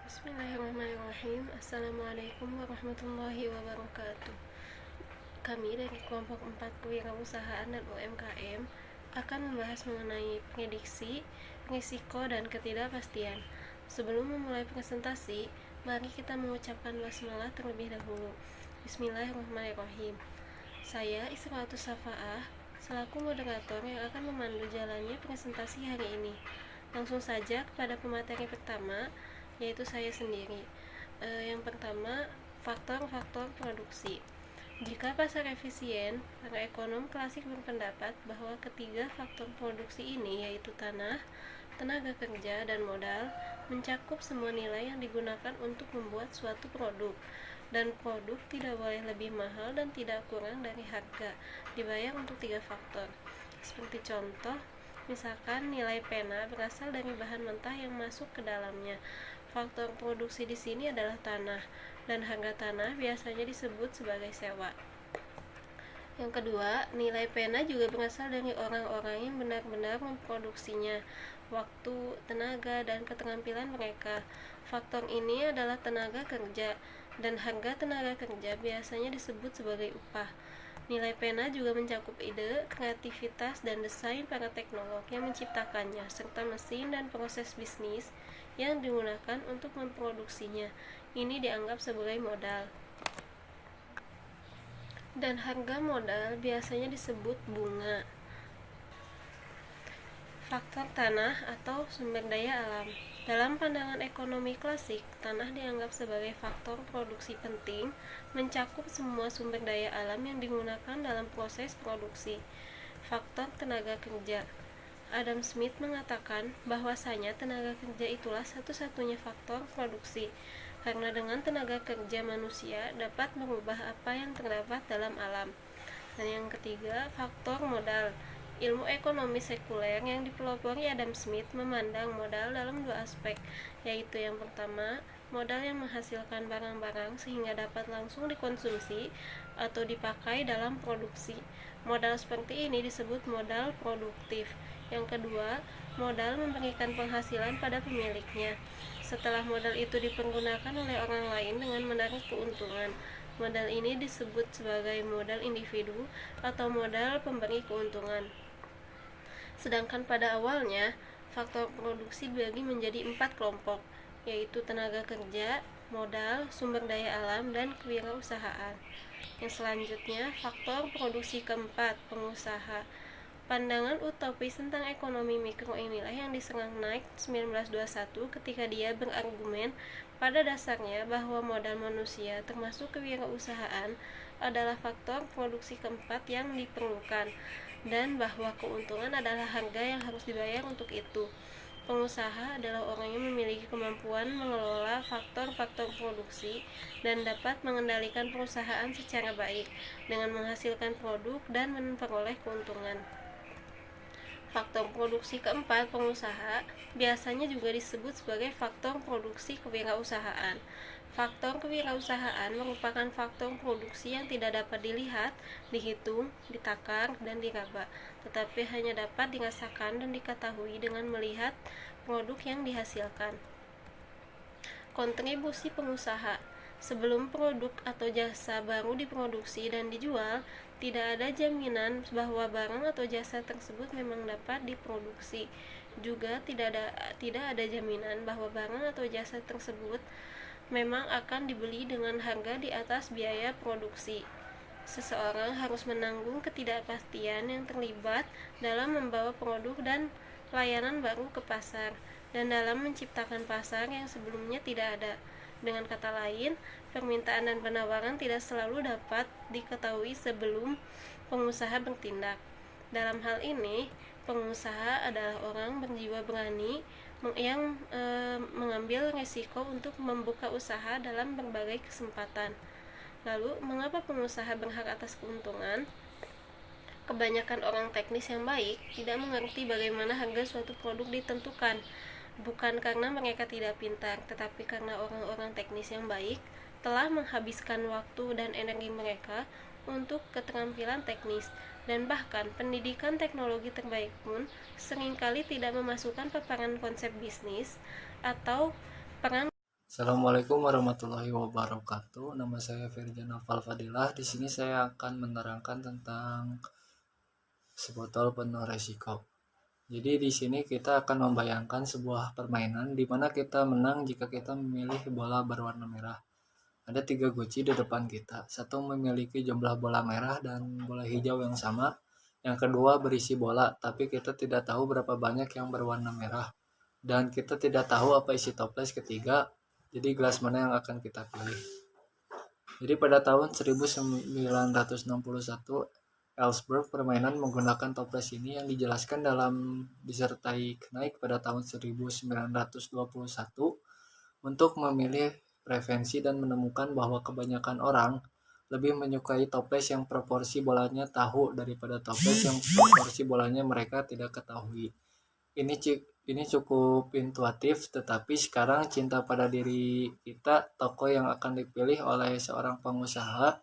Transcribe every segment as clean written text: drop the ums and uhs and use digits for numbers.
Bismillahirrahmanirrahim. Assalamualaikum warahmatullahi wabarakatuh. Kami dari kelompok 4 kewirausahaan dan UMKM akan membahas mengenai prediksi, risiko, dan ketidakpastian. Sebelum memulai presentasi, mari kita mengucapkan basmalah terlebih dahulu. Bismillahirrahmanirrahim. Saya Israatus Safa'ah selaku moderator yang akan memandu jalannya presentasi hari ini. Langsung saja kepada pemateri pertama, yaitu saya sendiri. Yang pertama, faktor-faktor produksi. Jika pasar efisien, para ekonom klasik berpendapat bahwa ketiga faktor produksi ini, yaitu tanah, tenaga kerja, dan modal, mencakup semua nilai yang digunakan untuk membuat suatu produk, dan produk tidak boleh lebih mahal dan tidak kurang dari harga dibayar untuk tiga faktor. Seperti contoh, misalkan nilai pena berasal dari bahan mentah yang masuk ke dalamnya. Faktor produksi di sini adalah tanah, dan harga tanah biasanya disebut sebagai sewa. Yang kedua, nilai pena juga berasal dari orang-orang yang benar-benar memproduksinya, waktu, tenaga, dan keterampilan mereka. Faktor ini adalah tenaga kerja, dan harga tenaga kerja biasanya disebut sebagai upah. Nilai pena juga mencakup ide, kreativitas, dan desain para teknolog yang menciptakannya, serta mesin dan proses bisnis yang digunakan untuk memproduksinya. Ini dianggap sebagai modal. Dan harga modal biasanya disebut bunga. Faktor tanah atau sumber daya alam. Dalam pandangan ekonomi klasik, tanah dianggap sebagai faktor produksi penting, mencakup semua sumber daya alam yang digunakan dalam proses produksi. Faktor tenaga kerja. Adam Smith mengatakan bahwasanya tenaga kerja itulah satu-satunya faktor produksi, karena dengan tenaga kerja manusia dapat merubah apa yang terdapat dalam alam. Dan yang ketiga, faktor modal. Ilmu ekonomi sekuler yang dipelopori Adam Smith memandang modal dalam dua aspek, yaitu yang pertama, modal yang menghasilkan barang-barang sehingga dapat langsung dikonsumsi atau dipakai dalam produksi. Modal seperti ini disebut modal produktif. Yang kedua, modal memberikan penghasilan pada pemiliknya. Setelah modal itu dipergunakan oleh orang lain dengan menarik keuntungan. Modal ini disebut sebagai modal individu atau modal pemberi keuntungan. Sedangkan pada awalnya, faktor produksi dibagi menjadi 4 kelompok, yaitu tenaga kerja, modal, sumber daya alam, dan kewirausahaan. Yang selanjutnya, faktor produksi keempat, pengusaha. Pandangan utopis tentang ekonomi mikro inilah yang diserang Knight 1921 ketika dia berargumen pada dasarnya bahwa modal manusia termasuk kewirausahaan adalah faktor produksi keempat yang diperlukan, dan bahwa keuntungan adalah harga yang harus dibayar untuk itu. Pengusaha adalah orang yang memiliki kemampuan mengelola faktor-faktor produksi dan dapat mengendalikan perusahaan secara baik dengan menghasilkan produk dan memperoleh keuntungan. Faktor produksi keempat, pengusaha, biasanya juga disebut sebagai faktor produksi kewirausahaan. Faktor kewirausahaan merupakan faktor produksi yang tidak dapat dilihat, dihitung, ditakar, dan diraba, tetapi hanya dapat dirasakan dan diketahui dengan melihat produk yang dihasilkan. Kontribusi pengusaha. Sebelum produk atau jasa baru diproduksi dan dijual, tidak ada jaminan bahwa barang atau jasa tersebut memang dapat diproduksi. Juga tidak ada jaminan bahwa barang atau jasa tersebut memang akan dibeli dengan harga di atas biaya produksi. Seseorang harus menanggung ketidakpastian yang terlibat dalam membawa produk dan layanan baru ke pasar, dan dalam menciptakan pasar yang sebelumnya tidak ada. Dengan kata lain, permintaan dan penawaran tidak selalu dapat diketahui sebelum pengusaha bertindak. Dalam hal ini, pengusaha adalah orang berjiwa berani yang mengambil risiko untuk membuka usaha dalam berbagai kesempatan. Lalu, mengapa pengusaha berhak atas keuntungan? Kebanyakan orang teknis yang baik tidak mengerti bagaimana harga suatu produk ditentukan, bukan karena mereka tidak pintar, tetapi karena orang-orang teknis yang baik telah menghabiskan waktu dan energi mereka untuk keterampilan teknis, dan bahkan pendidikan teknologi terbaik pun seringkali tidak memasukkan paparan konsep bisnis atau peran Assalamualaikum warahmatullahi wabarakatuh. Nama saya Firjan Afal Fadilah. Di sini saya akan menerangkan tentang sebotol penuh resiko. Jadi di sini kita akan membayangkan sebuah permainan di mana kita menang jika kita memilih bola berwarna merah. Ada 3 guci di depan kita. Satu memiliki jumlah bola merah dan bola hijau yang sama. Yang kedua berisi bola, tapi kita tidak tahu berapa banyak yang berwarna merah. Dan kita tidak tahu apa isi toples ketiga. Jadi gelas mana yang akan kita pilih. Jadi pada tahun 1961, Ellsberg permainan menggunakan toples ini yang dijelaskan dalam disertai Knight pada tahun 1921 untuk memilih prevensi dan menemukan bahwa kebanyakan orang lebih menyukai toples yang proporsi bolanya tahu daripada toples yang proporsi bolanya mereka tidak ketahui. Ini ini cukup intuitif, tetapi sekarang cinta pada diri kita, tokoh yang akan dipilih oleh seorang pengusaha.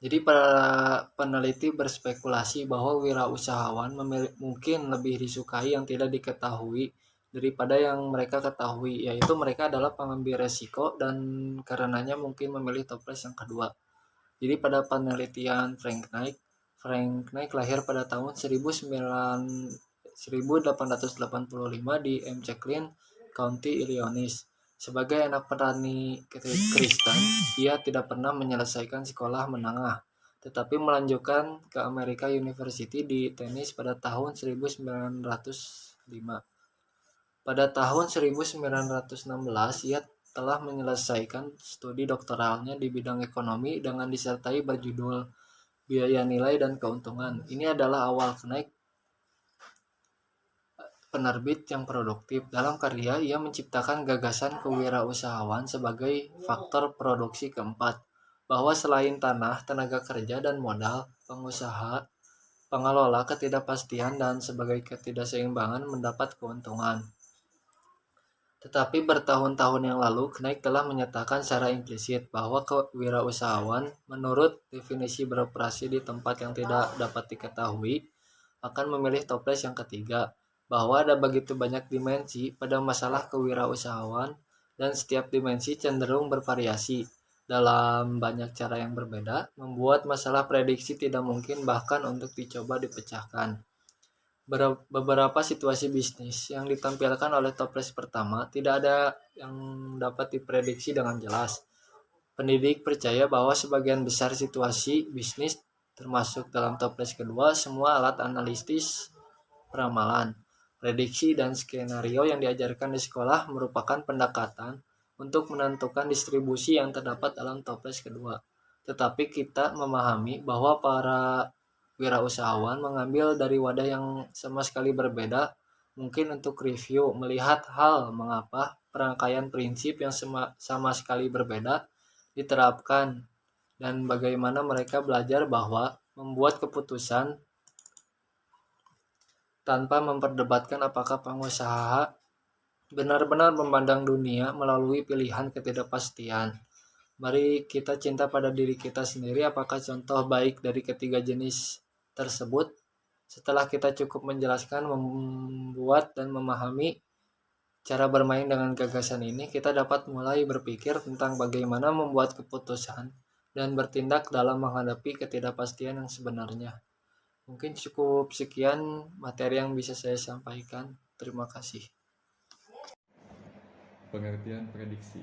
Jadi para peneliti berspekulasi bahwa wirausahawan mungkin lebih disukai yang tidak diketahui daripada yang mereka ketahui, yaitu mereka adalah pengambil resiko dan karenanya mungkin memilih toples yang kedua. Jadi pada penelitian Frank Knight lahir pada tahun 1885 di McLean County, Illinois. Sebagai anak petani Kristen, ia tidak pernah menyelesaikan sekolah menengah, tetapi melanjutkan ke American University di Tennessee pada tahun 1905. Pada tahun 1916, ia telah menyelesaikan studi doktoralnya di bidang ekonomi dengan disertai berjudul Biaya Nilai dan Keuntungan. Ini adalah awal Knight penerbit yang produktif. Dalam karya, ia menciptakan gagasan kewirausahaan sebagai faktor produksi keempat, bahwa selain tanah, tenaga kerja, dan modal, pengusaha, pengelola ketidakpastian, dan sebagai ketidakseimbangan mendapat keuntungan. Tetapi bertahun-tahun yang lalu, Knight telah menyatakan secara implisit bahwa kewirausahaan, menurut definisi beroperasi di tempat yang tidak dapat diketahui, akan memilih toples yang ketiga, bahwa ada begitu banyak dimensi pada masalah kewirausahaan dan setiap dimensi cenderung bervariasi dalam banyak cara yang berbeda, membuat masalah prediksi tidak mungkin bahkan untuk dicoba dipecahkan. Beberapa situasi bisnis yang ditampilkan oleh toples pertama tidak ada yang dapat diprediksi dengan jelas. Pendidik percaya bahwa sebagian besar situasi bisnis, termasuk dalam toples kedua, semua alat analitis peramalan, prediksi, dan skenario yang diajarkan di sekolah merupakan pendekatan untuk menentukan distribusi yang terdapat dalam toples kedua. Tetapi kita memahami bahwa para wirausahawan mengambil dari wadah yang sama sekali berbeda, mungkin untuk review, melihat hal mengapa perangkaian prinsip yang sama sekali berbeda diterapkan dan bagaimana mereka belajar bahwa membuat keputusan tanpa memperdebatkan apakah pengusaha benar-benar memandang dunia melalui pilihan ketidakpastian. Mari kita cinta pada diri kita sendiri. Apakah contoh baik dari ketiga jenis tersebut? Setelah kita cukup menjelaskan, membuat, dan memahami cara bermain dengan gagasan ini, kita dapat mulai berpikir tentang bagaimana membuat keputusan dan bertindak dalam menghadapi ketidakpastian yang sebenarnya. Mungkin cukup sekian materi yang bisa saya sampaikan. Terima kasih. Pengertian prediksi.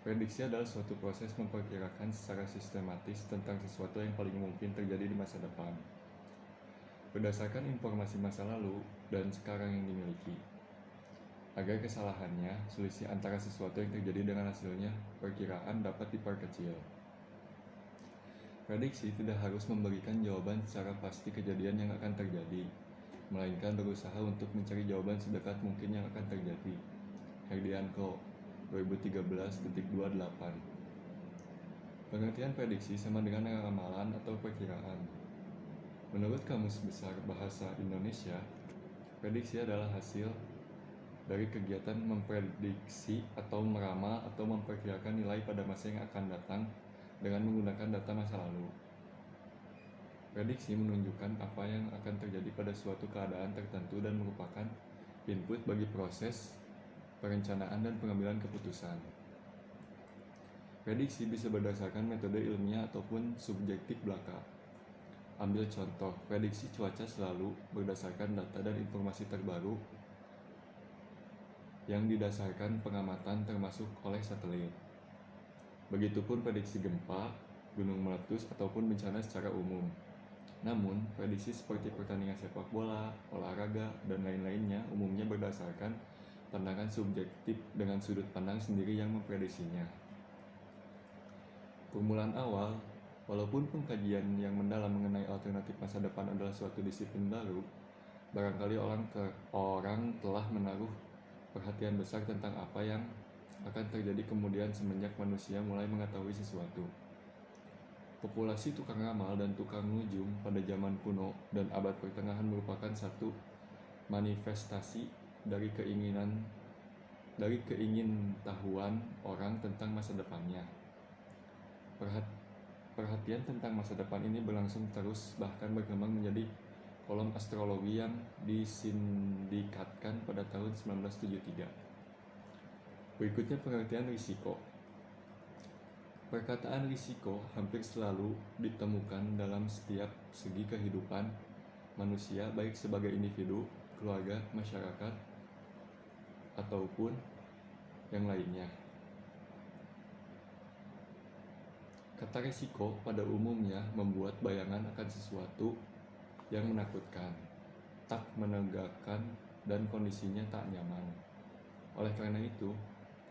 Prediksi adalah suatu proses memperkirakan secara sistematis tentang sesuatu yang paling mungkin terjadi di masa depan, berdasarkan informasi masa lalu dan sekarang yang dimiliki. Agar kesalahannya, selisih antara sesuatu yang terjadi dengan hasilnya, perkiraan dapat diperkecil. Prediksi tidak harus memberikan jawaban secara pasti kejadian yang akan terjadi, melainkan berusaha untuk mencari jawaban sedekat mungkin yang akan terjadi. Herdianko, 2013.28. Pengertian prediksi sama dengan ramalan atau perkiraan. Menurut Kamus Besar Bahasa Indonesia, prediksi adalah hasil dari kegiatan memprediksi atau meramal atau memperkirakan nilai pada masa yang akan datang dengan menggunakan data masa lalu. Prediksi menunjukkan apa yang akan terjadi pada suatu keadaan tertentu dan merupakan input bagi proses perencanaan, dan pengambilan keputusan. Prediksi bisa berdasarkan metode ilmiah ataupun subjektif belaka. Ambil contoh, prediksi cuaca selalu berdasarkan data dan informasi terbaru yang didasarkan pengamatan termasuk oleh satelit. Begitupun prediksi gempa, gunung meletus, ataupun bencana secara umum. Namun, prediksi seperti pertandingan sepak bola, olahraga, dan lain-lainnya umumnya berdasarkan pandangan subjektif dengan sudut pandang sendiri yang memprediksinya. Permulaan awal, walaupun pengkajian yang mendalam mengenai alternatif masa depan adalah suatu disiplin baru, barangkali orang telah menaruh perhatian besar tentang apa yang akan terjadi kemudian semenjak manusia mulai mengetahui sesuatu. Populasi tukang ramal dan tukang nujum pada zaman kuno dan abad pertengahan merupakan satu manifestasi dari keingintahuan orang tentang masa depannya. Perhatian tentang masa depan ini berlangsung terus, bahkan berkembang menjadi kolom astrologi yang disindikatkan pada tahun 1973. Berikutnya pengertian risiko. Perkataan risiko hampir selalu ditemukan dalam setiap segi kehidupan manusia, baik sebagai individu, keluarga, masyarakat, ataupun yang lainnya. Kata risiko pada umumnya membuat bayangan akan sesuatu yang menakutkan, tak menegakkan, dan kondisinya tak nyaman. Oleh karena itu,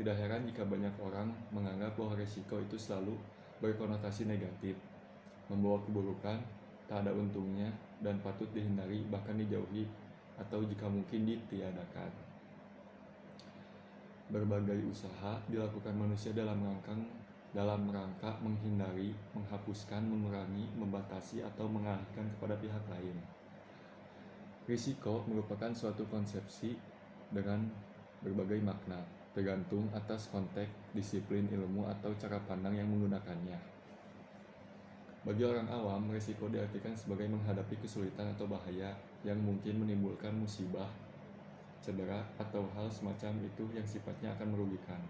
tidak heran jika banyak orang menganggap bahwa risiko itu selalu berkonotasi negatif, membawa keburukan, tak ada untungnya, dan patut dihindari, bahkan dijauhi, atau jika mungkin ditiadakan. Berbagai usaha dilakukan manusia dalam rangka menghindari, menghapuskan, mengurangi, membatasi, atau mengalihkan kepada pihak lain. Risiko merupakan suatu konsepsi dengan berbagai makna, tergantung atas konteks, disiplin ilmu, atau cara pandang yang menggunakannya. Bagi orang awam, risiko diartikan sebagai menghadapi kesulitan atau bahaya yang mungkin menimbulkan musibah, cedera, atau hal semacam itu yang sifatnya akan merugikan.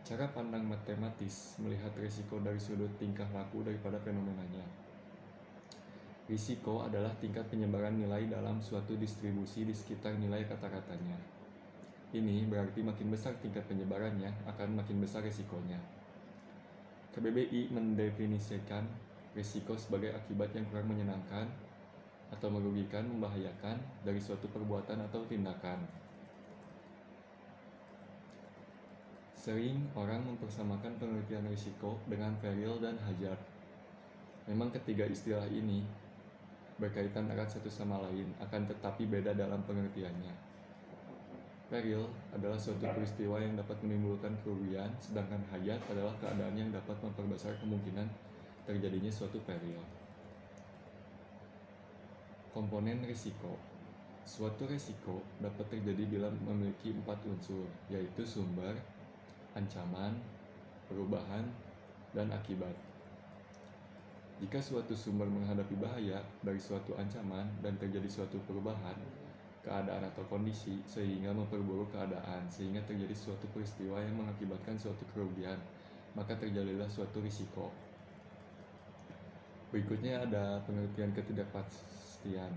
Cara pandang matematis melihat risiko dari sudut tingkah laku daripada fenomenanya. Risiko adalah tingkat penyebaran nilai dalam suatu distribusi di sekitar nilai kata-katanya. Ini berarti makin besar tingkat penyebarannya, akan makin besar risikonya. KBBI mendefinisikan risiko sebagai akibat yang kurang menyenangkan atau merugikan, membahayakan dari suatu perbuatan atau tindakan. Sering orang mempersamakan pengertian risiko dengan peril dan hazard. Memang ketiga istilah ini berkaitan erat satu sama lain, akan tetapi beda dalam pengertiannya. Peril adalah suatu peristiwa yang dapat menimbulkan kerugian, sedangkan hazard adalah keadaan yang dapat memperbesar kemungkinan terjadinya suatu peril. Komponen risiko. Suatu risiko dapat terjadi bila memiliki 4 unsur, yaitu sumber, ancaman, perubahan, dan akibat. Jika suatu sumber menghadapi bahaya dari suatu ancaman dan terjadi suatu perubahan, keadaan atau kondisi sehingga memperburuk keadaan, sehingga terjadi suatu peristiwa yang mengakibatkan suatu kerugian, maka terjadilah suatu risiko. Berikutnya ada pengertian ketidakpastian.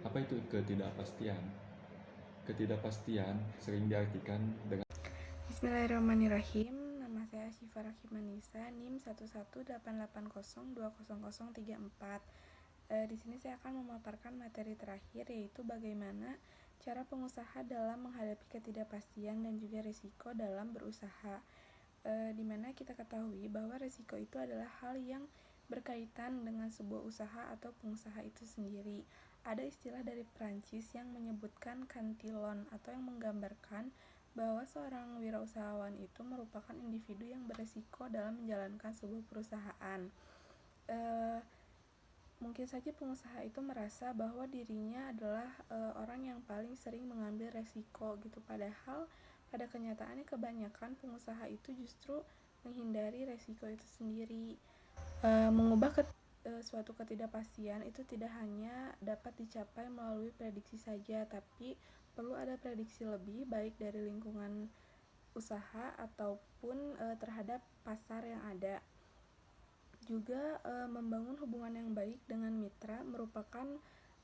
Apa itu ketidakpastian? Ketidakpastian sering diartikan dengan Bismillahirrahmanirrahim. Nama saya Syifa Rahimanisa, NIM 11880200034. Di sini saya akan memaparkan materi terakhir, yaitu bagaimana cara pengusaha dalam menghadapi ketidakpastian dan juga risiko dalam berusaha. Di mana kita ketahui bahwa risiko itu adalah hal yang berkaitan dengan sebuah usaha atau pengusaha itu sendiri. Ada istilah dari Prancis yang menyebutkan cantillon atau yang menggambarkan bahwa seorang wirausahawan itu merupakan individu yang beresiko dalam menjalankan sebuah perusahaan. Mungkin saja pengusaha itu merasa bahwa dirinya adalah orang yang paling sering mengambil resiko gitu, padahal pada kenyataannya kebanyakan pengusaha itu justru menghindari resiko itu sendiri. Mengubah suatu ketidakpastian itu tidak hanya dapat dicapai melalui prediksi saja, tapi perlu ada prediksi lebih baik dari lingkungan usaha ataupun terhadap pasar yang ada. Juga membangun hubungan yang baik dengan mitra merupakan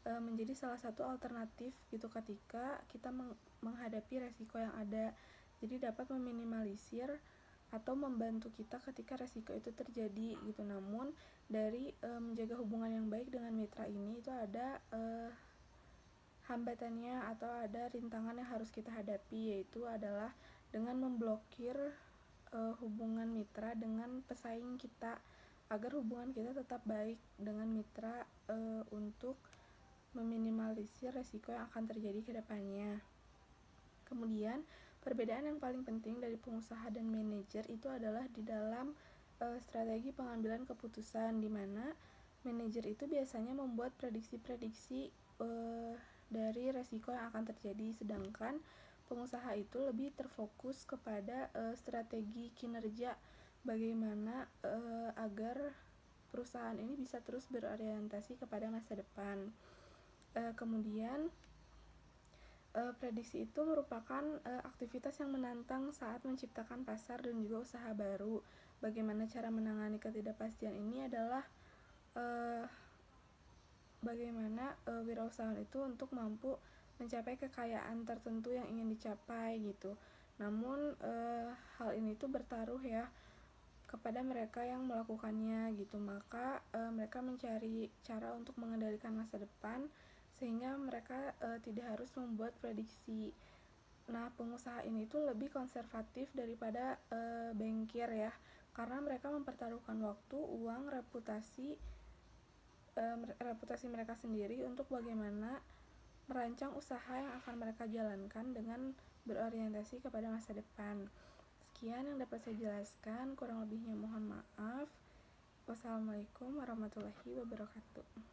menjadi salah satu alternatif gitu ketika kita menghadapi resiko yang ada. Jadi dapat meminimalisir atau membantu kita ketika resiko itu terjadi gitu. Namun dari menjaga hubungan yang baik dengan mitra ini itu ada hambatannya atau ada rintangan yang harus kita hadapi, yaitu adalah dengan memblokir hubungan mitra dengan pesaing kita agar hubungan kita tetap baik dengan mitra untuk meminimalisir resiko yang akan terjadi ke depannya. Kemudian, perbedaan yang paling penting dari pengusaha dan manajer itu adalah di dalam strategi pengambilan keputusan, di mana manajer itu biasanya membuat prediksi-prediksi dari resiko yang akan terjadi, sedangkan pengusaha itu lebih terfokus kepada strategi kinerja, bagaimana agar perusahaan ini bisa terus berorientasi kepada masa depan. Kemudian prediksi itu merupakan aktivitas yang menantang saat menciptakan pasar dan juga usaha baru. Bagaimana cara menangani ketidakpastian ini adalah bagaimana wirausahawan itu untuk mampu mencapai kekayaan tertentu yang ingin dicapai gitu. Namun hal ini tuh bertaruh ya kepada mereka yang melakukannya gitu. Maka mereka mencari cara untuk mengendalikan masa depan sehingga mereka tidak harus membuat prediksi. Nah, pengusaha ini tuh lebih konservatif daripada bankir ya, karena mereka mempertaruhkan waktu, uang, reputasi mereka sendiri untuk bagaimana merancang usaha yang akan mereka jalankan dengan berorientasi kepada masa depan. Sekian yang dapat saya jelaskan, kurang lebihnya mohon maaf. Wassalamualaikum warahmatullahi wabarakatuh.